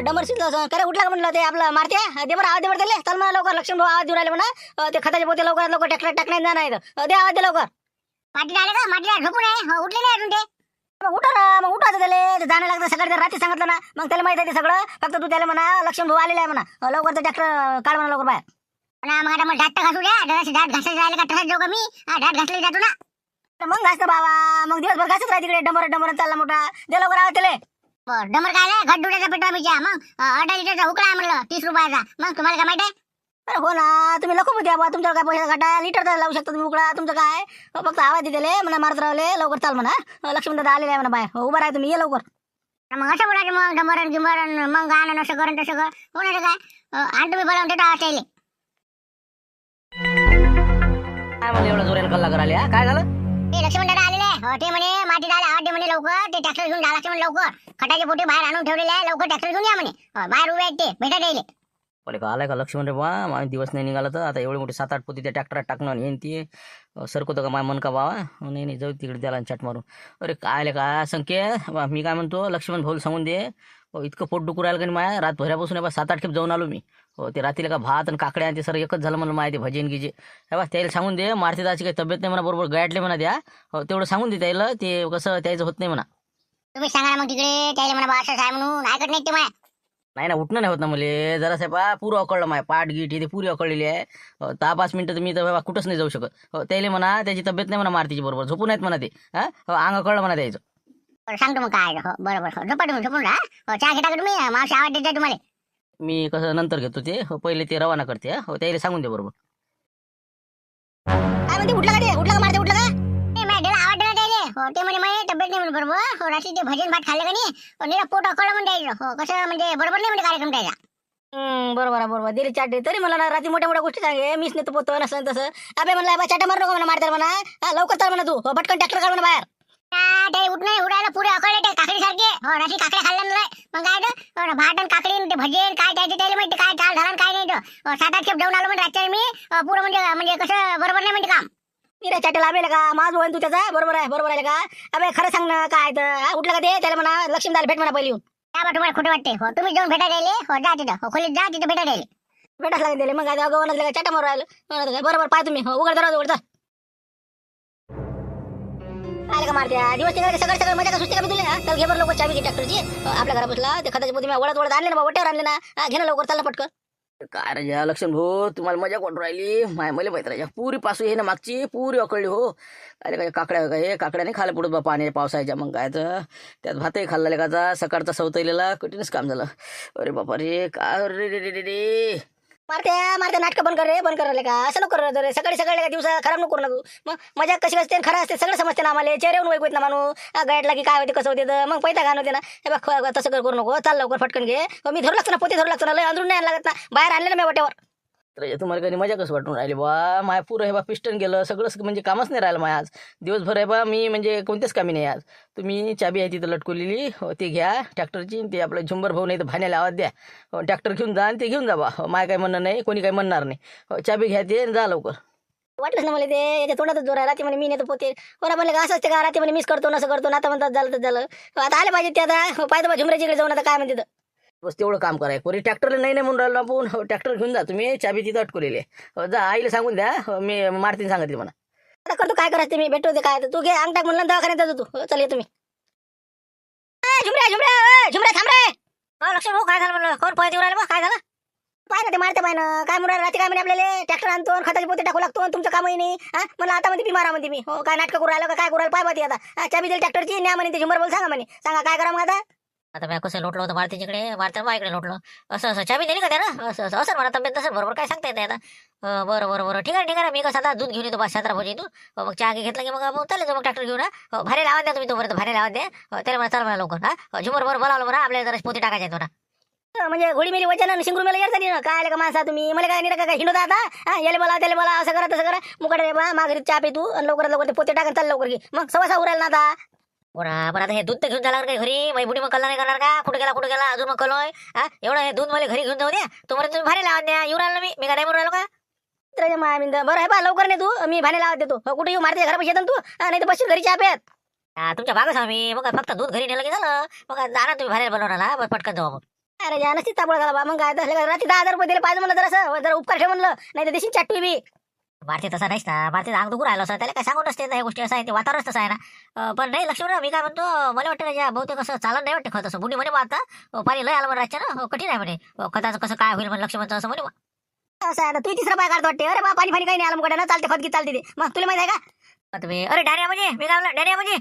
Dumber शिजलं करे उठला का म्हणलं ते आपलं मारते दे बरं आवाज दे बरं त्याले चल मला लवकर लक्ष्मण भाऊ आवाज देऊ राहिले म्हणा ते खताचे पोते लवकर लवकर ट्रॅक्टर टाकण्यात जाणार आहेत दे आवाज दे लवकर माटी आले का माटी झोपून आहे उठले नाही अजून ते मग उठा ना मग उठायचं त्याला जाणं लागतं सकाळी रात्री सांगितलं ना मग त्याला माहिती आहे ते सगळं फक्त तू त्याला म्हणा लक्ष्मण भाऊ आलेला आहे म्हणा लवकर ते ट्रॅक्टर काढ म्हणा लवकर बाहेर मग आता मग दाट घासू द्या जराशी दाट घासायला राहिले का तसंच जाऊ का मी दाट घासले जातो ना तर मग घासतं बाबा मग दिवसभर घासत राहा तिकडे डंबर डंबर चालला मोठा दे लवकर आवाज त्याला बरं डंबर काय आहे घट दुड्याचा पेटवा मीच्या मग 8 लिटरचा उकळा आहे म्हणलं 30 रुपयाचा मग तुम्हाला काय माहिती आहे अरे हो ना तुम्ही लखो द्या बा तुमच्यावर काय पैसा घाटा लिटर तर लावू शकता तुम्ही उकडा तुमचं काय फक्त आवाज दिले म्हणा मारत राहिले लवकर चाल म्हणा लक्ष्मण दादा आलेले आहे म्हणा बाय उभा राहा तुम्ही ये लवकर मग असं बोलायचं मग डंबरण गिंबरण मग गाणं असं करून तसं कर होणार काय आणि तुम्ही बोलावून देता त्याला काय म्हणलं एवढं जोराने कल्ला करायला काय झालं ते लक्ष्मण दादा आलेले ते म्हणे माती दादा आवाज दे म्हणे लवकर ते ट्रॅक्टर घेऊन जा लक्ष्मण लवकर खटाचे पोटे बाहेर आणून ठेवलेले आहे लवकर ट्रॅक्टर घेऊन या म्हणे बाहेर उभे आहेत ते भेटा द्यायले अरे का आलाय का लक्ष्मण रे बा माझा दिवस नाही निघाला तर आता एवढे मोठे 7-8 पोती त्या ट्रॅक्टरात टाकणं येईन ती सरकवतं का माझ्या मन का बाबा नाही जाऊ तिकडे त्याला चट मारून अरे काय का संकेत मी काय म्हणतो लक्ष्मण भाऊ सांगून दे इतकं पोट दुखू राहिलं का नाही माया रात भऱ्यापासून बा 7-8 खेप जाऊन आलो मी ते रात्रीला का भात आणि काकड्या आणि ते सर एकच झालं म्हणलं माहिती भजन गिजे हे बा त्याला सांगून दे मारती दाची काही तब्येत नाही म्हणा बरोबर गाठले म्हणा द्या तेवढं सांगून दे त्याला ते कसं त्याचं होत नाही म्हणा तुम्ही सांगा मग तिकडे त्याला म्हणा असं आहे म्हणून ऐकत नाही ते माया नाही ना उठणं नाही होत ना मला जरा साहेब पुरं अकळलं माय पाठ गीट ते पुरी अकळलेली आहे 10-5 मिनिटं तर मी तर बाबा कुठंच नाही जाऊ शकत त्याला म्हणा त्याची तब्येत नाही म्हणा मारतीची बरोबर झोपून आहेत म्हणा ते अंग अकळलं म्हणा द्यायचं सांगतो मग काय बरोबर झोपा तुम्ही झोपून राहा चहा घेता का तुम्ही मावशी आवाज देते तुम्हाला मी कसं नंतर घेतो ते पहिले ते रवाना करते त्याला सांगून दे बरोबर काय म्हणते उठला का ते उठला का मारते उठला का आवाज दिला त्याले ते म्हणे माझी तब्येत नाही म्हणून बरोबर रात्री ते भजन भात खाल्लं का नाही निरा पोट अकळलं म्हणून द्यायचं कसं म्हणजे बरोबर नाही म्हणजे कार्यक्रम द्यायचा बरोबर आहे बरोबर दिली चाटे तरी मला ना रात्री मोठ्या मोठ्या गोष्टी सांगे मीच नाही पोतो नसलं तसं अबे म्हणला चाटा मारू नको म्हणा मारतात म्हणा लवकर चाल म्हणा तू पटकन ट्रॅक्टर काढ म्हणा बाहेर ते उठ नाही उडायला पुरे अकळले ते काकडी सारखे रात्री काकड्या खाल्ल्या नाही मग काय भात आणि काकडी ते भजन काय त्याचे त्याला माहिती काय चाल झाला काय नाही 7-8 खेप जाऊन आलो म्हणजे रात्री मी पुरं म्हणजे कसं बरोबर नाही म्हणजे काम रे चाटेला आबेला का माझ होईन तू त्याचा बरोबर आहे का अबे खरं सांग ना काय तर उठला का ते त्याला म्हणा लक्ष्मी दाल भेट म्हणा पहिली येऊन तुम्हाला खोटं वाटते तुम्ही जाऊन भेटा द्यायले जा तिथं खोलीत जा तिथं भेटा द्यायले भेटाच लागेल दिले मग काय गव्हाणा का चाटा मारू राहिलं बरोबर पाय तुम्ही उघड दरवाजा उघडता आले का मारत्या दिवस सगळं मजा का सुट्टी कमी तुला तर घे बरं लवकर चाबी घे ट्रॅक्टरची आपल्या घरा बसला ते खताची पोती मी वळत आणले ना वट्यावर आणले ना घे ना लवकर चालला पटकन काय रे लक्ष्मण भाऊ तुम्हाला मजा कोण राहिली माय मला माहित राजा पुरी पासू हे ना मागची पुरी अकळली हो अरे काय काकड्या हे काकड्याने खायला पुढत बा पाण्याच्या पावसाच्या मग काय तर त्यात भातही खाल्ला लेखाचा सकाळचा सवतलेला कठीणच काम झालं अरे बापा रे काय रे मारत्या नाटकं बंद कर रे का असं नको करू रे सकाळी का दिवसा खराब नको करू ना तू मग मजा कशी असते खरं असते सगळं समजते ना आम्हाला चेहऱ्यावरून वैक होत ना माणूस गायडला की काय होते कसं होते मग पैसा घाण होते ना हे बघ तसं करू नको चाल लवकर फटकन घे मी धरू लागतो ना पोते धरू लागतो ना लय अंदरून नाही लागत ना बाहेर आणले ना मी वाट्यावर तर तुम्हाला कधी मजा कसं वाटून राहिली बा माय पुरं हे बा पिस्टन गेलं सगळं म्हणजे कामच नाही राहिलं माय आज दिवसभर आहे बा मी म्हणजे कोणतेच कामी नाही आज तुम्ही चाबी आहे तिथं लटकवलेली ते घ्या ट्रॅक्टरची ते आपलं झुंबर भाऊ नाही तर भाण्याला आवाज द्या ट्रॅक्टर घेऊन जा आणि ते घेऊन जा बा माय काय म्हणणं नाही कोणी काही म्हणणार नाही चाबी घ्या ते जा लवकर वाटलंच ना मला ते याच्या तोंडातच जोर आहे रात्री म्हणे मी नेतो पोते कोणा म्हणले का असं असते का रात्री म्हणे मिस करतो नसं करतो ना आता म्हणतात झालं तर झालं आता आले पाहिजे ते आता पाहिजे बा झुमऱ्याच्या इकडे जाऊन आता काय म्हणते बस तेवढं काम करायचं कोणी ट्रॅक्टरला नाही म्हणून राहिलो आपण ट्रॅक्टर घेऊन जा तुम्ही चाबी तिथं अटकवलेली आहे जा आईला सांगून द्या मी मारतीन सांगते म्हणा आता करतो काय करायचं मी भेटतो ते काय तू घे अंग टाक म्हणलं दवाखान्यात जातो तू चल ये तुम्ही झुमऱ्या थांब रे लक्ष्मण भाऊ काय झालं म्हणलं कोण पळत येऊ राहिलं काय झालं पाय ना ते मारते पाय ना काय म्हणून रात्री काय म्हणे आपल्याला ट्रॅक्टर आणतो खताचे पोते टाकू लागतो तुमचं कामही नाही मला आता मध्ये बिमारा म्हणते मी हो काय नाटक करू राहिलं काय करू राहिलं पाय पाहते आता चाबी दिली ट्रॅक्टरची न्या म्हणे ते झुंबर बोल सांगा काय करा मग आता मी कसं लोटलो होतं मारतीकडे मारता बाईकडे लोटलो असं चाबी दिली का त्यानं असं मला तब्येत नसेल बरोबर काय सांगता येते आता बरं ठीक आहे मी कसं आता दूध घेऊन येतो 5-7 भजी तू मग चहा घेतला की मग चालेल मग ट्रॅक्टर घेऊन भारी लावा द्या तुम्ही तोपर्यंत भारी लावा द्या त्याला मला चाल मला लवकर झुमर बरोबर बोलावलं बरं आपल्याला जरा पोती टाकायचे बरं म्हणजे घोडी मेली वचन शिंगरू मेला येत नाही काय का माणसा तुम्ही मला काय नाही काय हिंडता आता याला बोला त्याला बोला असं करा तसं करा मुकडे माघारी चहा पे तू आणि लवकर ते पोते टाकून चाल लवकर की मग सवासा उरायला ना आता बरं आता हे दूध तर घेऊन झाल्यावर काही घरी माझी बुडी मग कल्ला नाही करणार का कुठे गेला अजून मग कलोय एवढं हे दूध मला घरी घेऊन जाऊ द्या तुम्हाला तुम्ही भारी लावा द्या येऊ राहिलो मी काय नाही म्हणून राहिलो का मामिंद बरं आहे बा लवकर नाही तू मी भाने लावत देतो कुठे येऊ मारते घरापाशी येतो तू नाही तर बसशील घरी चहा प्यात तुमच्या भागच आम्ही मग फक्त दूध घरी नेलं की झालं मग जाणार तुम्ही भारी बनवणार पटकन जाऊ मग अरे या नसती ताबड झाला बा. मग काय तर रात्री 10,000 रुपये दिले पाहिजे म्हणलं, जरा उपकार ठेव म्हणलं, नाही तर देशील चाटवी बी. भारतीय तसा नाहीच ना, भारतीय अंग दुखू राहिलं असं त्याला काय सांगून नसते ह्या गोष्टी, असं आहे ते वातावरण तसं आहे ना. पण नाही लक्ष्मण मी काय म्हणतो, मला वाटतं ना बहुतेक कसं चालत नाही वाटतं खत असं बुडी म्हणे बा. आता पाणी लय आलं म्हणून रातच्या ना, कठीण आहे म्हणे खताचं कसं काय होईल म्हणे लक्ष्मणचं असं म्हणे बा. असं आहे तू तिसरा पाय काढतो वाटते. अरे बा पाणी काही नाही आलं मग चालते खत की चालते ते. मग तुला माहिती आहे का तुम्ही, अरे डायरिया म्हणजे मी काय म्हणलं डायरिया म्हणजे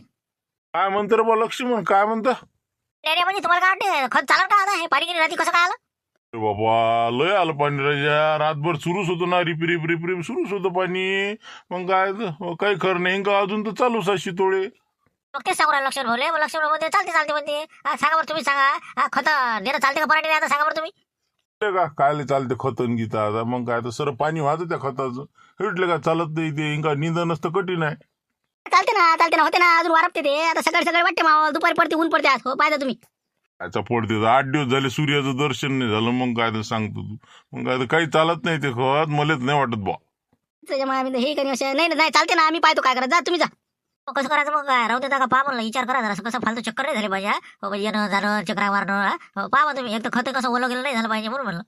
काय म्हणतो रे बा लक्ष्मण, काय म्हणता? डायरिया म्हणजे तुम्हाला काय वाटते खत चालत का आता, हे पाणी किती रात्री कसं काय आलं? अरे बाबा लय आलं पाणी राजा, रातभर सुरूच होतं ना, रिप रिप रिप रिप सुरूच होतं पाणी. मग काय काही खरं नाही का, अजून तर चालूच आहे शितोळे. मग तेच सांगू राहिलं लक्ष्मण भोले, मग लक्ष्मण मध्ये चालते चालते म्हणते. सांगा बरं तुम्ही सांगा, खत देणं चालते का पराठी आता सांगा बरं तुम्ही. का कायले चालते खतन गीता आता, मग काय तर सर पाणी वाहतं त्या खताचं, हेटले का चालत नाही ते, इंका निंदन असतं कठीण आहे. चालते ना होते ना, अजून वारपते ते. आता सकाळी सकाळी वाटते मावा, दुपारी पडते ऊन पडते आज, हो पाहिजे तुम्ही. त्याचा पडते 8 दिवस झाले सूर्याचं दर्शन नाही झालं, मग काय तर सांगतो तू. मग काय तर काही चालत नाही ते खत, मलाच नाही वाटत बा. त्याच्यामुळे आम्ही हे काही असं नाही चालते ना, आम्ही पाहतो काय करायचं, जा तुम्ही जा. कसं करायचं मग, काय राहू देता का पहा म्हणलं, विचार करा जरा, कसं फालतू चक्कर नाही झाले पाहिजे. येणं जाणं चक्रा मारणं पहा तुम्ही, एक तर खत कसं ओलं गेलं नाही झालं पाहिजे म्हणून म्हणलं.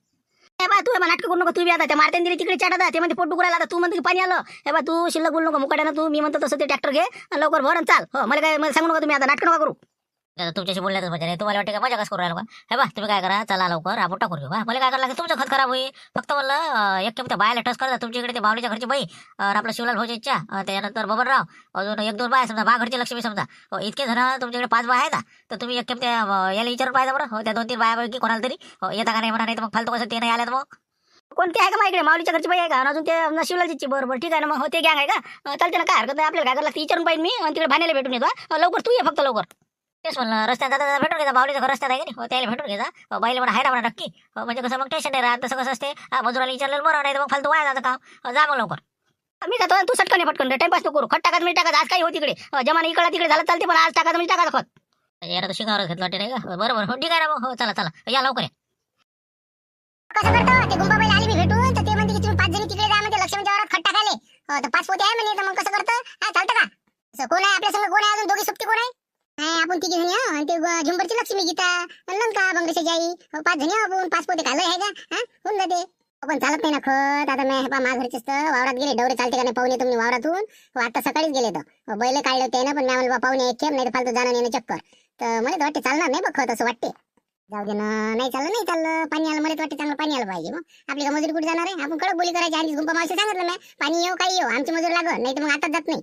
हे बा तू नाटक करू नको, तू बी आता त्या मारत्याने दिली तिकडे चाटा ते म्हणते पोट दुखरायला, आता तू म्हणते की पाणी आलं. हे बा तू शिल्लक बोलू नको मुकाट्यानं, तू मी म्हणतो तसं ते ट्रॅक्टर घे आणि लवकर भर आणि चाल. हो मला सांगू नका तुम्ही, आता नाटक नका करू. तुमच्याशी बोलण्यातच मजा नाही, तुम्हाला वाटतं का मजा कसं करू राहिलो का? हे बा तुम्ही काय करा, चला लवकर आपण टाकून घेऊ. मला काय करायला लागेल, तुमचं खत खराब होईल. फक्त म्हणलं एक त्या बायाला टच करता तुमच्या इकडे, ते बावलीच्या घरची बाई आपला शिवलाल भाऊची इच्छा, त्याच्यानंतर बबनराव, अजून 1-2 बाय समजा, बा घरची लक्ष्मी समजा, इतके जण तुमच्याकडे 5 बाय आहेत ना. तर तुम्ही एक त्या याला विचारून पाहिजे बरं, त्या 2-3 बायापैकी कोणाला तरी येता का नाही म्हणा, नाही तर मग फालतू कसं ते नाही आल्यात. मग कोणते आहे का माझ्या इकडे, माऊलीच्या घरची बाई आहे का, अजून ते शिवलालची. बरोबर ठीक आहे ना, मग ते गॅंग आहे का, चालते ना, काय हरकत नाही. आपल्याला काय करायला विचारून पाहिजे मी, आणि तिकडे भाण्याला भेटून येतो. लवकर तू ये फक्त लवकर. तेच म्हणलं रस्त्यात जाता भेटून घेता, बावलीचं घर रस्त्यात आहे की नाही, त्याला भेटून घेता. बाईला म्हणा आहे ना म्हणा नक्की, म्हणजे कसं मग टेन्शन नाही राहत. तसं कसं असते मजुराला विचारलेलं बरं, नाही तर मग फालतू वाया जातं काम. जा मग लवकर. मी जातो, तू सटकन फटकन टाइमपास नको करू. खट टाकायचं मी टाकायचं, आज काही होती तिकडे जमाना इकडे तिकडे झालं चालते, पण आज टाकायचं मी टाकायचं खत. यार तर शिंगावर घेतलं वाटते नाही का, बरोबर हो ठीक आहे ना मग, हो चला या लवकर. कसं करतो ते गुंबाबाईला आली मी भेटून, तर ते म्हणते की तुम्ही 5 जणी तिकडे जा म्हणजे लक्ष्मीच्या वावरात खट टाकायले. तर 5 पोते आहे म्हणे, तर मग कसं करतं, चालतं का? असं कोण आहे आपल्या संग, कोण आहे अजून, दोघी सुट्टी कोण आहे? नाही आपण 3 जणी आहो, आणि ते झुंबरची लक्ष्मी गीता लंका बंगल्याची आई, 5 जणी आहो आपण. 5 पोते खाल्लं आहे का, होऊन जाते. पण चालत नाही ना खत. आता मी मा घरचेच तर वावरात गेले, डवरे चालते का नाही पाहुणे तुम्ही वावरातून. आता सकाळीच गेले तर बैल काढले होते ना, पण मी म्हणलं पाहुणे एक खेप, नाही तर फालतू जाणं येणं चक्कर. तर मला तर वाटते चालणार नाही बघ खत, असं वाटते. जाऊ दे ना, नाही चाललं पाणी आलं, मला वाटतं चांगलं पाणी आलं पाहिजे. मग आपली का मजुरी कुठे जाणार आहे, आपण कडक बोली करायची. आणि गुंपा मावशी सांगितलं मी, पाणी येऊ काही येऊ आमची मजुरी लागत नाही, तर मग आता जात नाही.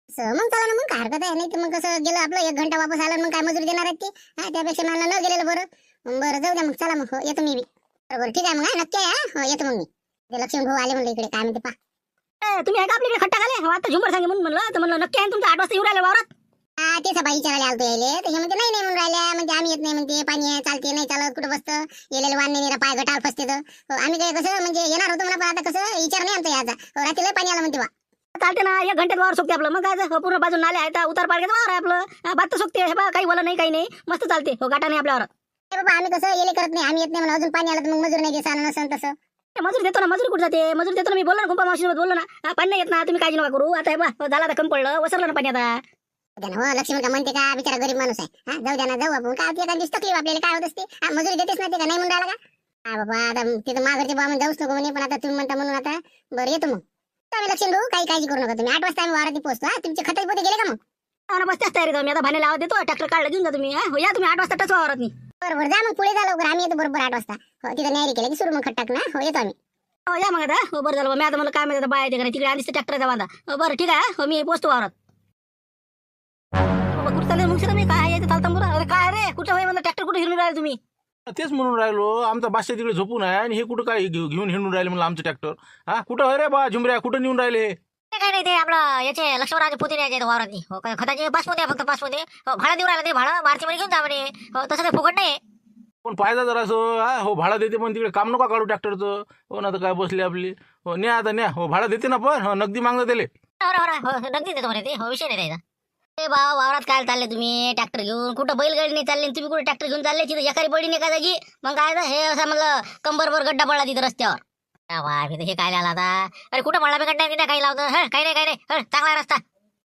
मग चला ना, मग काय हरकत आहे. नाही तर मग कसं गेलं आपलं 1 घंटा वापस आलं, मग काय मजुरी देणार आहेत ते. त्यापेक्षा मला न गेलेलं बरं. जाऊ द्या मग, चला मग येतो मी बी. बरोबर ठीक आहे मग, नक्की आहे. येतो मग मी. ते लक्ष्मण भाऊ आले म्हणलं इकडे, काय म्हणते पा. तुम्ही आहे का आपल्याकडे खट्टा खाले, आता झुंबर सांगे म्हणून म्हणलं, तर म्हणलं नक्की आहे तुमचं 8 वाजता येऊ राहिलं वावरात. ते सबाई विचारायला आलतो यायले, तर हे म्हणते नाही म्हणून राहिल्या, म्हणजे आम्ही येत नाही म्हणते, पाणी आहे चालते नाही चालत, कुठं बसतं येलेलं वाण नाही, पाय गटाळ फसते. तर आम्ही काय कसं म्हणजे येणार होतो मला, पण आता कसं विचार नाही आमचा याचा. रात्री लय पाणी आलं म्हणते बा. चालते ना, 1 घंट्यात वावर सोकते आपलं. मग काय पूर्ण बाजून नाले आहेत, उतार पाडग्याचं वावर आहे आपलं. भात तर सोकते, हे बा काही बोला नाही काही नाही, मस्त चालते. हो गाठा नाही आपल्यावर. बाबा आम्ही कसं येले करत नाही, आम्ही येत नाही म्हणून अजून पाणी आलं तर मग मजूर नाही देसा नसन तसं. मजूर देतो ना, मजूर कुठं जाते, मजूर देतो ना, मी बोललो ना गुंपा मावशीसोबत बोललो ना. पाणी नाही येत ना, तुम्ही काळजी नका करू. आता हे बा झाला आता कमी पडलं, वसरलं ना पाणी आता. हो लक्ष्मी का म्हणते का, बिचारा गरीब माणूस आहे. जाऊ द्या ना, जाऊ आपण. काय एखादी दिवस तकलीफ आपल्याला काय होत असते. मजुरी देतेच ना ते, का नाही म्हणून राहिला का. बाबा आता तिथं माघरचे बा जाऊच नको म्हणे, पण आता तुम्ही म्हणता म्हणून आता बरं येतो मग. आम्ही लक्ष्मी भाऊ काही काळजी करू नका तुम्ही. 8 वाजता आम्ही वावरात पोहोचतो. तुमचे खताचे पोते गेले का मग. बस त्याच तयारी मी आता भाण्याला आवाज देतो, ट्रॅक्टर काढला घेऊन जा तुम्ही. या तुम्ही 8 वाजता टच वावरात मी. बरोबर जा मग, पुढे जा लवकर, आम्ही येतो बरोबर 8 वाजता. तिथं न्यारी केलं की सुरू मग खट टाक ना. हो येतो आम्ही. हो या मग आता. हो बरं झालं, मी आता मला काय माहिती बाय येते का तिकडे आधीच ट्रॅक्टरचा बांधा. बरं ठीक आहे, हो मी पोहोचतो वावरात. कुठं चालले मग सर, मी काय येते चालता बरं. अरे काय रे, कुठं म्हणलं ट्रॅक्टर कुठे हिरून राहिले तुम्ही. तेच म्हणून राहिलो, आमचा बादशाह तिकडे झोपून आहे आणि हे कुठं काय घेऊन हिंडून राहिले म्हणलं आमचं ट्रॅक्टर. कुठं अरे बा झुमऱ्या, कुठं नेऊन राहिले. काय नाही, ते आपलं याचे लक्ष्मणरावचे पोते न्यायचे वावरात. खताचे 5 पोते फक्त 5 पोते. भाडा देऊ राहिला ते, भाडा मार्ची मध्ये घेऊन जा म्हणे. तसं काही फुकट नाही. पण पाहिजे जरा असं. हो भाडा देते, पण तिकडे काम नका काढू ट्रॅक्टरचं. हो ना, तर काय बसली आपली. हो न्या आता न्या. हो भाडा देते ना, पण नगदी मागणं दिले. नक्की देतो म्हणे ते, विषय नाही त्याचा. ते बाबा वावरात काय चालले तुम्ही ट्रॅक्टर घेऊन, कुठं बैलगाडी नाही चालले, तुम्ही कुठे ट्रॅक्टर घेऊन चालले. तिथं एखादी पडी नाही का जागी. मग काय हे असं म्हणलं कंबरवर गड्डा पडला तिथं रस्त्यावर. हे काय आला आता. अरे कुठं पडला मी गड्डा काही लावतं. काही नाही चांगला रस्ता.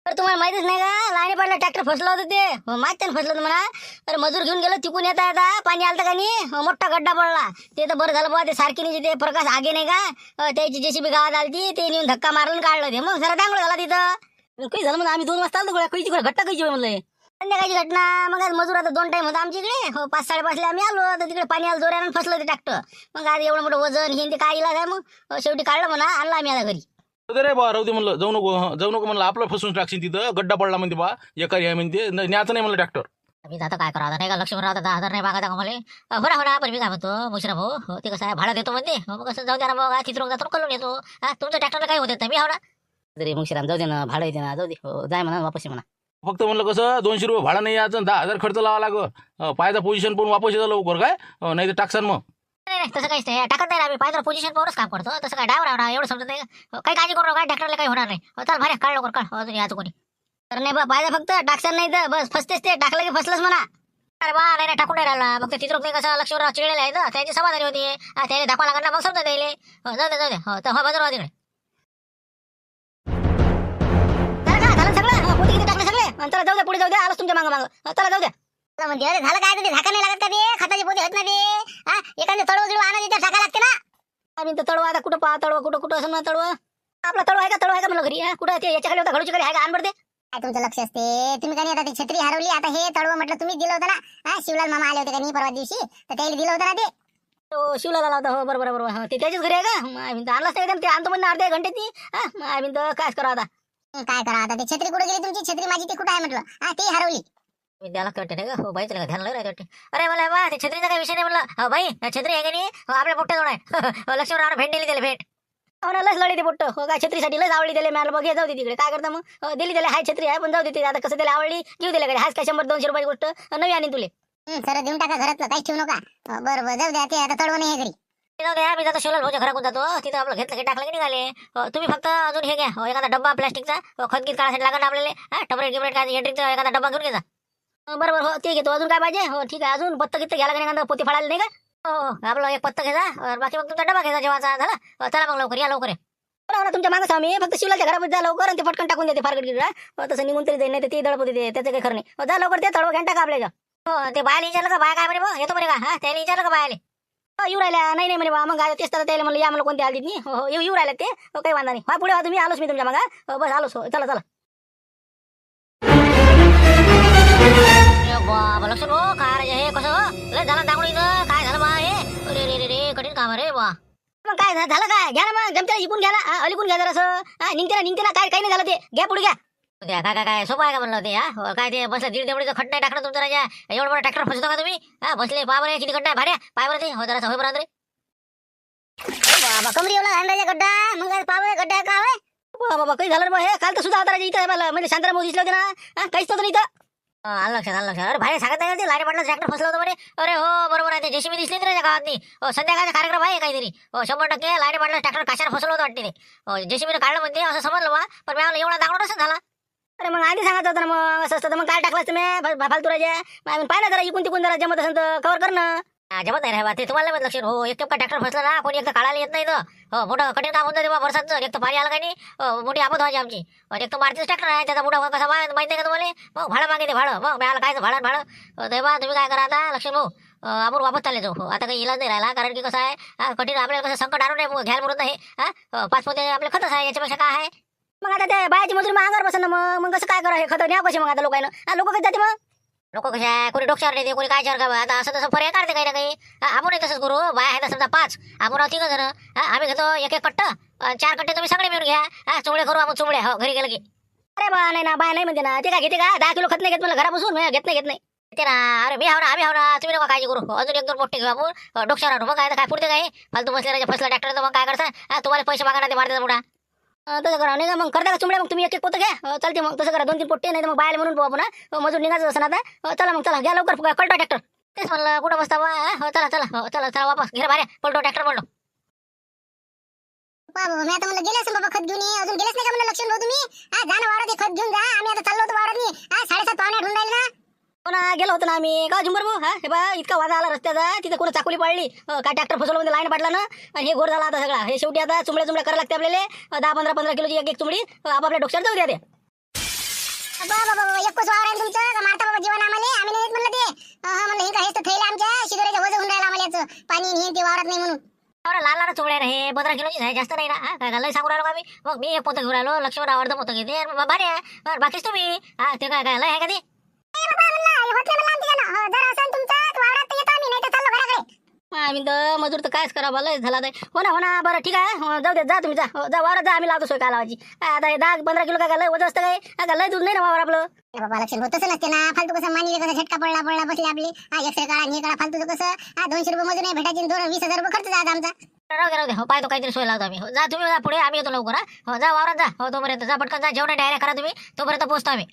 तर तुम्हाला माहितीच नाही का लाईनी पडला ट्रॅक्टर फसलं होतं ते माहित त्यानं फसलं होतं म्हणा. तर मजूर घेऊन गेलो तिकून येता येता पाणी आलं का नाही मोठा गड्डा पडला. ते तर बरं झालं बा ते सारखी ते प्रकाश आगे नाही का त्याची जेसीबी गावात आली ते नेऊन धक्का मारलं काढलं ते मग जरा दांगड झाला तिथं. काही झालं म्हणून आम्ही 2 वाजता आलो कळीची घट्टा कळची म्हणलं संध्याकाळची घटना. मग आज मजूर आता 2 टाइम होता आमच्या इकडे 5-5:30 आम्ही आलो तर तिकडे पाणी आलं जोरानं फसलं ते ट्रॅक्टर. मग आज एवढं मोठं वजन हे ते काय इलाज आहे मग शेवटी काढलं म्हणा आणलं आम्ही आता घरी. रे बा राहू दे म्हणलं जाऊ नको म्हणलं आपलं फसून टाकशील तिथं गड्डा पडला म्हणते बा एकारी आहे म्हणते न्यायचं नाही म्हणलं ट्रॅक्टर. मी आता काय करावं नाही का लक्ष्मण राहता 10,000 नाही मागा का मला हो ना पण मी काय म्हणतो मुश्रा भाऊ ते कसं आहे भाडं देतो म्हणते मग कसं जाऊ द्या ना बघा चित्र जातो करून येतो. तुमच्या ट्रॅक्टरला काय होते मी हो ना तरी मुश्राम जाऊ दे ना भाडं येते ना जाऊ दे जाय म्हणा वापस म्हणा. फक्त म्हणलं कसं 200 रुपये भाडं नाही यायचं 10,000 खर्च लावा लागं पायचा पोझिशन पण वापस येतं लवकर काय नाही तर टाकसान मग. नाही तसं काहीच नाही टाकत नाही आम्ही पाहिजे पोझिशन पावरच काम करतो तसं काय डायव्हर आवडा एवढं समजत नाही काही काळजी करू नका ट्रॅक्टरला काही होणार नाही. चल भारी काढ लवकर काढ अजून याचं कोणी तर नाही बा पाहिजे फक्त टाकसान नाही तर बस फसतेच ते टाकलं की फसलंच म्हणा. अरे बा नाही टाकून नाही राहिला फक्त तिथं नाही कसं लक्ष्मणराव चिडलेला आहे तर त्याची समाधानी होती त्याने दाखवा लागणार मग समजा द्यायले जाऊ दे तर हो बाजूला तिकडे झालं सगळं पोती किती टाकलं सगळे चला जाऊ द्या पुढे जाऊ द्या आलोच तुमच्या मागं चला जाऊ द्या. म्हणजे अरे झालं काय ते झाका नाही लागत का ते खताची पोती होत नाही ते एखादं तळव गिळव आणा तिथे टाका लागते ना. आम्ही तर तळवा आता कुठं पहा तळवा कुठं असं ना तळवा आपला तळवा आहे का म्हणलं घरी कुठं ते याच्याकडे होता घडूच्या घरी आहे का आणबडते. काय तुमचं लक्ष असते तुम्ही काही आता ती छत्री हरवली आता हे तळव म्हटलं तुम्ही दिलं होतं ना शिवलाल मामा आले होते का नाही परवा दिवशी तर त्याला दिलं होतं ना ते. तो शिवला लावता हो बरोबर ते त्याच्याच घरी आहे का आम्ही तर आणलाच नाही ते आणतो म्हणजे अर्ध्या घंटे ती आम्ही तर कायच करा आता. काय करा आता ते छत्री कुठे गेली तुमची छत्री माझी ती कुठे आहे म्हटलं ती हरवली. द्यायला वाटते नाही का हो बाई त्याला ध्यान लागलं वाटते. अरे मला बा ते छत्रीचा काही विषय नाही म्हणलं हो बाई छत्री आहे का नाही आपल्या पोट्ट्या जवळ आहे लक्ष्मणराव भेट दिली त्याला भेट हो ना लस लढी ते पोट्ट हो काय छत्रीसाठी लस आवडली त्याला मला बघ जाऊ दे तिकडे काय करता मग दिली त्याला हाय छत्री आहे पण जाऊ दे आता कसं त्याला आवडली घेऊ दिल्या कडे हाच काय 100-200 रुपयाची गोष्ट नवी आणि तुले सर देऊन टाका घरातलं काही ठेवू नका. बरं जाऊ द्या ते आता तळव नाही घरी जाऊ द्या मी जातो शिवलाल भाऊच्या घराकडून जातो तिथं आपलं घेतलं की टाकलं की निघाले. तुम्ही फक्त अजून हे घ्या एखादा डब्बा प्लास्टिकचा खतगीत काढायसाठी लागणार आपल्याला टबरेट गिबरेट काय इलेक्ट्रिकचा एखादा डब्बा घेऊन घ्यायचा. बरोबर हो ते घेतो अजून काय पाहिजे हो ठीक आहे अजून पत्ता किती घ्यायला का नाही पोती फाळायला नाही का हो आपलं एक पत्ता घ्यायचा बाकी मग तुमचा डबा घ्यायचा जेव्हा झाला चला मग लवकर या लवकर बरोबर तुमच्या मागं आम्ही फक्त शिवलाच्या घरामध्ये जा लवकर आणि ते पटकन टाकून देते फारकट गिरा तसं निघून तरी जाईल नाही तर ती दडप देते त्याचं काही खरं नाही जा लवकर ते तळव घ्या टाका आपल्याला. हो ते बायला विचारलं का बाय काय म्हणे मग येतो म्हणे का त्याला विचारलं का बायले येऊ राहिल्या नाही म्हणे बा मग तेच तर त्याला म्हणलं या मला कोणते आली नाही हो येऊ राहिल्या ते काही वांधा नाही हा पुढे तुम्ही आलोच मी तुमच्या मागा बस आलोच हो चला बाबा लक्ष्मण हो काय हे कसं लय झालं दांगडू इथं काय झालं बा हे रे कठीण काम आहे रे बा मग काय झालं काय घ्या ना मग जमतेला इकून घ्या ना अलीकून घ्या जरा असं निघते ना काय काही नाही झालं ते घ्या पुढे घ्या काय सोपं आहे का म्हणलं ते काय ते बसलं 1.5 तेवढीचं खड्डा नाही टाकणं तुमचं राजा एवढं मोठा ट्रॅक्टर फसतो का तुम्ही बसले पावर किती खड्डा आहे भाड्या पायवर ते हो जरा होय बरं रे बाबा कमरी एवढा अंड्याचा गड्डा मग पावर गड्डा का बाबा काही झालं बा हे काल तर सुद्धा आता इथं म्हणजे शांताराम दिसलं होते ना काहीच तर इथं आलं लक्षात अरे भाई सांगत नाही ते लाईट पडलं ट्रॅक्टर फसलं होतं बरे अरे हो बरोबर आहे ते जेसीबी दिसली नाही गावात संध्याकाळचा कार्यक्रम आहे काहीतरी 100% लाईट पडलं ट्रॅक्टर काशाला फसलं होतं वाटते ते जेसीबीने काढलं म्हणते असं समजलं बा पण मला एवढा दाखवत असं झाला. अरे मग आधी सांगायचं होतं ना मग असं असतं तर मग काय टाकलं तुम्ही फालतू राजा पाहिलं जरा इकून तिकून जरा जमत असेल तर कव्हर करणं जमत नाही रे ते तुम्हाला लक्ष हो एक ट्रॅक्टर फसला ना कोणी एक तर काढायला येत नाही तर मोठं कठीण काम होतं तेव्हा वर्षाचं एक तर पाणी आलं काही नाही मोठी आपत व्हायची आमची एक तर मारुतीचं ट्रॅक्टर आहे त्याचा मोठा कसा माहिती नाही का तुम्हाला मग भाडं मागे ते भाडं मग मला कायचं भाडं तेव्हा तुम्ही काय करा आता लक्ष भाऊ आपण वापस चालले जाऊ आता काही इलाज नाही राहिला कारण की कसं आहे कठीण आपल्याला कसं संकट आणून नाही घ्यायला म्हणत नाही 5 पोते आपले खतच आहे याच्यापेक्षा काय आहे मग आता ते बायाची मजुरी मागावर बसन ना मग कसं काय करा हे खतं न्या कसे मग आता लोकांना लोक कसं जाते मग लोक कशा आहे कोणी डोक्यावर नेते कोणी काय चार का आता असं तसं पर्याय काढते काही ना काही आपण तसंच करू बाय आहे समजा 5 आपण 3 जण आम्ही घेतो एक कट्ट 4 कट्टे तुम्ही सगळे मिळून घ्या चुमडे करू आपण चुमडे हो घरी गेलं की अरे बा नाही ना बाय नाही म्हणते ना ते काय घेते का 10 किलो खत नाही घेत मला घरापासून घेत नाही ते ना अरे मी आम्ही ना तुम्ही नका काळजी करू अजून 1-2 पोट्टे घेऊ आपण डोक्यावर आणू मग काय पुढते काय फालतू बसले फसला ट्रॅक्टर मग काय करता तुम्हाला पैसे मागणार ते मारतात पुढा तसं करा नाही का मग करता का चुमड्या मग तुम्ही एक पोतं घ्या चालते मग तसं करा 2-3 पोट्टे नाही तर मग बायला म्हणून आपण मजूर निघायचं असं आता चला मग चला घ्या लवकर कळतो ट्रॅक्टर तेच म्हणलं कुठं बसता बा चला वापस घे बाऱ्या पलटो ट्रॅक्टर पलटो बाबा मी आता मला गेले असं बाबा खत घेऊन अजून गेलेच नाही का म्हणलं लक्ष्मण भाऊ तुम्ही जा ना वावरात खत घेऊन जा आम्ही आता चाललो होतो वावरात 7:30 पावणे ढूंढ राहिले ना ना गेलो होतो ना आम्ही का झुंबर भाऊ हे बा इतका वाजा आला रस्त्याचा तिथे कोण चाकोली पाडली काय ट्रॅक्टर फसवलं म्हणजे लाईन पाडला ना आणि हे घोर झाला आता सगळा हे शेवटी आता चुमड्या करायला लागते आपल्याला 10-15 किलोची एक चुमडी आपापल्या डोक्यावर जाऊ द्या ते बाबा बाबा एकच वावर आहे तुमचं का मारता बाबा जीवन आम्हाला आम्ही नाही म्हणलं ते म्हणलं हे काय थैले आमच्या शिदोऱ्याच्या वजन होऊन राहिलं आम्हाला याचं पाणी हे ते वावरात नाही म्हणून अरे लहान लहान चोळ्या रे हे 15 किलोचीच आहे जास्त नाही ना हा काय लय सांगू राहिलो का मी मग मी एक पोतं घेऊन राहिलो लक्ष्मण अर्ध पोतं घेते भारी आहे बरं बाकीच तुम्ही हा ते काय काय लय आहे का ते आम्ही तर मजूर तर कायच करा लय झाला हो ना बरं ठीक आहे जाऊ दे जा तुम्ही जा जा वावरात जा आम्ही लावतो सोय काय लावायची आता हे 10-15 किलो काय लय वजन असतं काय लय दूध नाही ना वावर आपलं बाबा लक्षण होतच नसते ना फालतू कसं मानी कसं झटका पडला बसले आपली एक्सरे काढा हे काढा फालतू कसं 200 रुपये मजूर नाही भेटायची 20,000 रुपये खर्च जायचा आमचा राहू दे हो पाहतो काहीतरी सोय लावतो आम्ही हो जा तुम्ही जा पुढे आम्ही येतो लवकर हो जा वावरात जा हो तोपर्यंत जा पटकन जा जेवण डायरेक्ट करा तुम्ही तोपर्यंत पोहोचतो आम्ही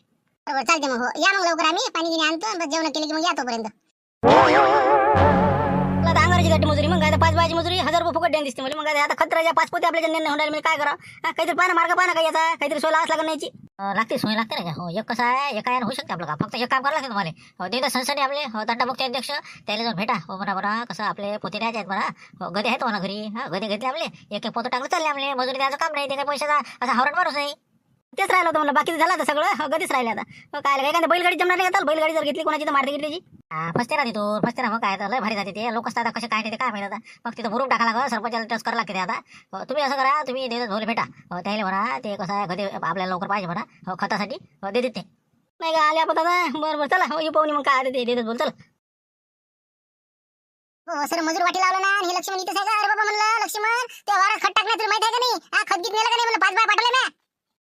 बरोबर चालते मग हो या मग लवकर आम्ही पाणी गिनी आणतो बस जेवण केले की मग या तोपर्यंत अंगाराची गड्डी मजुरी मग काय 5 बायची मजुरी 1000 रुपये फुकट द्यायला दिसते मला मग काय आता खतराच्या 5 पोते आपल्या जन्म होणार मी काय करा काहीतरी पाना मार्ग पाना काही याचा काहीतरी सोय लावाच लागत नाहीची लागते सोय लागते ना हो एक कसं आहे एका यानं होऊ शकते आपलं का फक्त एक काम करावं लागतं तुम्हाला हो ते संस्थाने आपले हो तंटामुक्ती अध्यक्ष त्याला जाऊन भेटा हो बरा कसं आपले पोते द्यायचे आहेत बरा हो गदे आहेत म्हणा घरी हा गदे घेतले आपले एक पोतं टाकलं चालले आपले मजुरी द्यायचं काम नाही ते काही पैशाचा असा हवराट मारूच नाही तेच राहिलं होतं मला बाकी झालं आता सगळं गदीच राहिले आता काय एखाद्या बैलगाडी जमणार नाही आता बैलगाडी जर घेतली कोणाची तर मारती घेतली फसते ना तिथून फसते ना मग काय लय भारी जाते ते लोक असतात कसे काय नाही ते काय माहिती आता मग तिथं भरून टाका लागलं सरपंचाला टच करावं लागते आता तुम्ही असं करा तुम्ही देतात भोले भेटा त्याला म्हणा ते कसं आहे गदे आपल्याला लवकर पाहिजे म्हणा हो खतासाठी दे देते नाही का आले आपण आता बरं चला हो येऊ पाहुणे मग काय ते देतात बोल चला सर मजूर वाटी लावलं ना हे लक्ष्मण इथं आहे का अरे बाबा म्हणलं लक्ष्मण त्या वारात खत टाकणार तुला माहिती आहे का नाही खत गीत नेलं का नाही म्हणलं 5 बाय पाठवले ना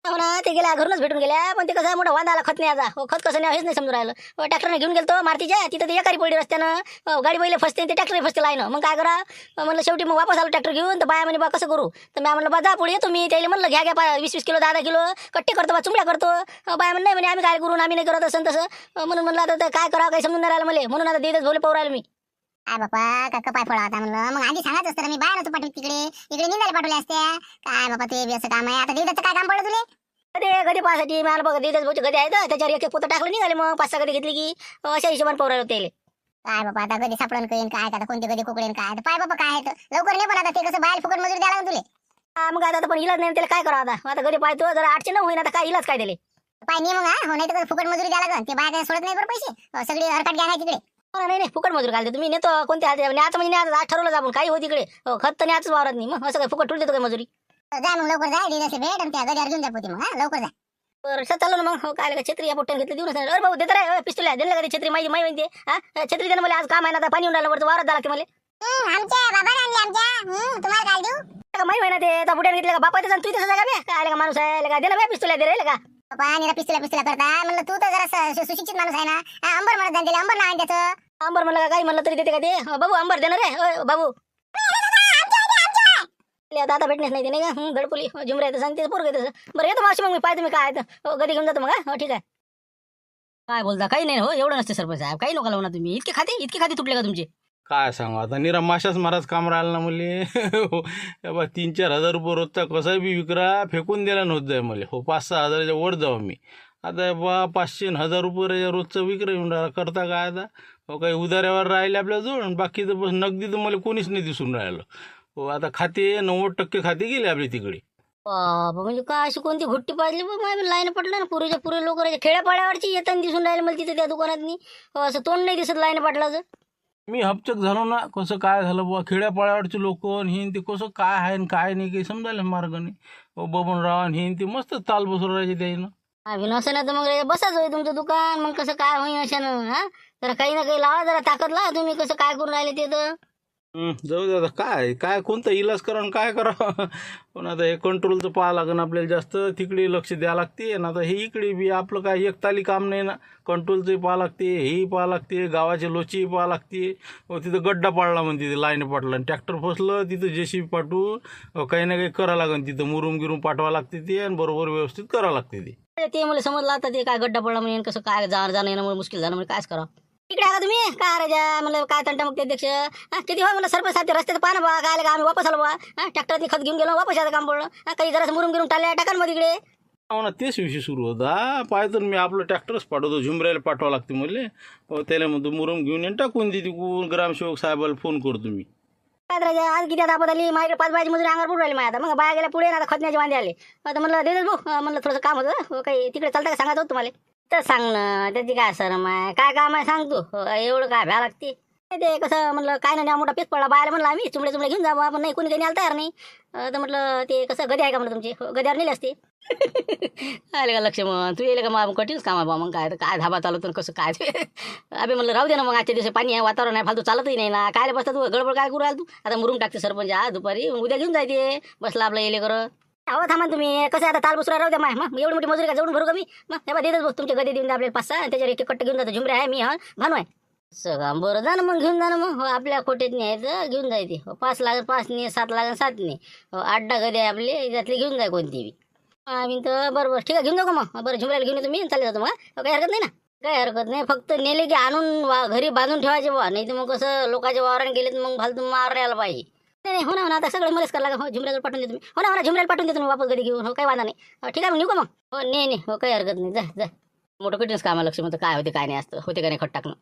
हो ना ते गेल्या घरूनच भेटून गेल्या पण ते कसं मोठा वांदा आला खत नाही आता हो खत कसं नाही हेच नाही समजून राहिलं ट्रॅक्टरने घेऊन गेलो मारतीच्या तिथं ते एकारी पडली रस्त्यानं गाडी बैल फसते ते ट्रॅक्टर फसते लाईन मग काय करा म्हणलं शेवटी मग वापस आलो ट्रॅक्टर घेऊन तर बाया म्हणे बा कसं करू तर मी म्हणलं बा जा पुढे येतो मी त्याला म्हणलं घ्या 20-20 किलो 10 किलो कट्टे करतो बा चुंबड्या करतो बाया म्हणलं नाही म्हणे आम्ही काय करू आम्ही नाही करत असं तसं म्हणून म्हणलं आता काय करावं काही समजून नाही राहिलं मला म्हणून आता देतच भोले पाहू राहिलो मी काय बापा काका पाय पडा आता म्हणलं मग आधी सांगायचं असतं मी बाहेर होतो पाठवत इकडे निंदायला पाठवले असत्या काय बाबा ते असं काम आहे आता देताचं काय काम पडलं तुले गदे गदे पाहासाठी मला बघा देतच भाऊचे गदे आहेत त्याच्यावर एक पोतं टाकलं निघाले मग 5-6 गदे घेतली की अशा हिशोबाने पाहू राहिलो त्याला काय बाबा आता कधी सापडून कळेन काय आता कोणते कधी कुकडेन काय आता पाय बाबा काय आहे लवकर नाही पण आता ते कसं बाहेर फुकट मजुरी द्यायला लागेल तुले मग आता पण इलाज नाही त्याला काय करावं आता गदे पाहतो जरा 800 होईन आता काय इलाज काय दिले पाय नाही मग हो नाही तर फुकट मजुरी द्यायला लागेल ते बाहेर काय सोडत नाही बरं पैसे सगळी हरकत घ्या तिकडे नाही फुकट मजूर घालते तुम्ही नेतो कोणत्या हात म्हणजे आज ठरवलं जाऊन काही हो तिकडे खत तर न्याच वावरत नाही मग असं काय फुकट ठुल देतो काय मजुरी जा मग लवकर जा दिवस भेट आणि त्या गड्यावर घेऊन जा पोती मग लवकर जा बरं चाललो ना मग काय का छत्री या पोट्याने घेतली देऊन अरे भाऊ देत रे पिस्तुल्या दिलं का छत्री माहिती माहिती छत्री देणं मला आज काम आहे ना आता पाणी येऊन राहिलं वरचं वावरात झाला की मला आमच्या बाबा आणले आमच्या तुम्हाला काय देऊ माहिती आहे ना ते आता बुट्याने घेतलं का बापा तू तसं जागा बे काय का माणूस आहे का दे ना पिस्तुल्या दे रे का पाणी पिस्तुला करता म्हणलं तू तर जरा सुशिक्षित माणूस आहे ना अंबर म्हणत जाणते अंबर नाव त्याचं अंबर म्हणलं का काही म्हणलं तरी देते का ते बाबू अंबर देणार रे बाबू आता भेटणेच नाही ते नाही का गडपुली जुमरे येतं सांगते पोरग तसं बरं येतो मावशी मग मी पाहतो मी काय गदी घेऊन जातो मग हो ठीक आहे काय बोलता काही नाही हो एवढं नसते सरपंच साहेब काही नका लावू ना तुम्ही इतके खाते तुटले का तुमचे काय सांगू आता निरा माशाच महाराज काम राहिलं ना मुले बा 3-4 हजार रुपये रोजचा कसा बी विकरा फेकून द्यायला नव्हतं जाय मला हो 5-6 हजाराच्या वर जाऊ मी आता बा 500-1000 रुपये रोजचं विक्रय येऊन राहिला करता काय आता हो काही उधाऱ्यावर राहिले आपल्या जवळ बाकी तर बस नगदी तर मला कोणीच नाही दिसून राहिलं हो आता खाते 90% खाते गेले आपले तिकडे म्हणजे काय अशी कोणती घुट्टी पाहिली लाईन पडलं ना पुरेच्या पुरे लोक खेड्यापाड्यावरची येताना दिसून राहिले मला तिथे त्या दुकानात असं तोंड नाही दिसत लाईन पाटलाचं मी हपचक झालो ना कसं काय झालं बुवा खेड्यापाड्यावरचे लोक हिन ते कसं काय आहे आणि काय नाही काही समजायला मार्गाने बबनराव आणि हिन ते मस्त ताल बसून राहायचे त्यानं नसेल ना तर मग बसाच होय तुमचं दुकान मग कसं काय होईन अशानं जरा काही ना काही लावा जरा ताकद लावा तुम्ही कसं काय करून राहिले ते तर जाऊ दे आता काय कोणता इलाज करा आणि काय करा पण आता हे कंट्रोलचं पाहा लागेल आपल्याला जास्त तिकडे लक्ष द्यावं लागते आणि आता हे इकडे बी आपलं काय एकताली काम नाही ना कंट्रोलचंही पाहा लागते हेही पाहा लागते गावाचे लोची पाहा लागते तिथं गड्डा पाडला म्हणते तिथे लाईन पाडला आणि ट्रॅक्टर फसलं तिथं JCB पाठवू काही ना काही करावं लागेल तिथं मुरुम गिरून पाठवावं लागते ते आणि बरोबर व्यवस्थित करावं लागते ते मला समजलं आता ते काय गड्डा पडला म्हणजे कसं काय जाणं येणं मुश्किल झालं म्हणजे कायच करावं इकडे आला तुम्ही काय राजा म्हणलं काय तंटामुक्ती अध्यक्ष किती हो म्हणलं सरपंच साहेब रस्त्यात पाहा बा काय का आम्ही वापस आलो बा ट्रॅक्टरने खत घेऊन गेलो वापस यायचं काम पडलं काही जरा मुरुम गिरून टाळल्या टाका मध्ये इकडे हो ना तेच विषय सुरू होता पाहतो मी आपलं ट्रॅक्टरच पाठवतो झुमऱ्याला पाठवावं लागते मला त्याला म्हणतो मुरुम घेऊन येऊन टाकून दे तिकून ग्रामसेवक साहेबाला फोन करतो मी काय राजा आज किती आता आली माझ्याकडे 5 बायची मजुरी अंगावर पुढे राहिली माझ्या आता मग बाया गेल्या पुढे आता खतण्याचे वांदे आले आता म्हणलं दे भाऊ म्हणलं थोडंसं काम होतं काही तिकडे चालतं का सांगायचं होतं तुम्हाला तर सांग ना, त्याची काय शरम आहे, काय काम आहे सांग तू. एवढं काय भ्या लागते. ते कसं म्हणलं काय नाही मोठा पीस पडला बायला म्हणलं आम्ही चुमडे चुमडे घेऊन जावं, आपण नाही कोणी काही न्यायला तयार नाही. तर म्हटलं ते कसं गदी आहे का म्हणलं तुमची, गद्यावर नेली असते. आले का लक्ष मग तू येईल का मग कठीणच काम आहे बा. मग काय काय धाबा चालवतो कसं काय अबे म्हणलं राहू दे ना मग, आजच्या दिवशी पाणी आहे वातावरण आहे फालतू चालतही नाही ना, काय बसता तू गडबड काय करू राहिला तू. आता मुरुम टाकते सरपंच आज दुपारी, मग उद्या घेऊन जायते बसला आपलं येले करत. अहो थांबा तुम्ही, कसं आता ताल बसरा राहू द्या माय, मग एवढी मोठी मजुरी का जवळून भरू का मी. मग तेव्हा देतच बघ तुमच्या गदी देऊन द्या आपल्याला 5-6, त्याच्यावर एक कट्ट घेऊन जातो. झुमरे आहे मी, हा भानू आहे सगळं बरं. जा ना मग घेऊन जा ना मग. आपल्या खोटेत न्यायचं घेऊन जायचे. 5 लागेल 5 ने, 7 लागेल 7 ने. 8 गदी आहे आपले, त्यातली घेऊन जाय कोणती बी. आम्ही तर बरोबर ठीक आहे घेऊन जाऊ का मग. बरं झुमऱ्याला घेऊन येतो मी, चालले जातो मग. काही हरकत नाही ना, काही हरकत नाही. फक्त नेले की आणून घरी बांधून ठेवायचे बा, नाही तर मग कसं लोकांच्या वावराने गेले तर मग फालतू मारायला पाहिजे. नाही हो ना आता सगळं मलाच करायला. हो झुमऱ्याला पाठवून देतो मी. हो ना झुमऱ्याला पाठवून देतो मी वापस गडी घेऊन. हो काही वादा नाही. ठीक आहे मग निघू का मग. हो नाही हो काही हरकत नाही. जा जा. मोठं कठीणच काम आहे लक्ष, म्हणतं काय होते काय नाही असतं, होते का नाही खट टाकणं.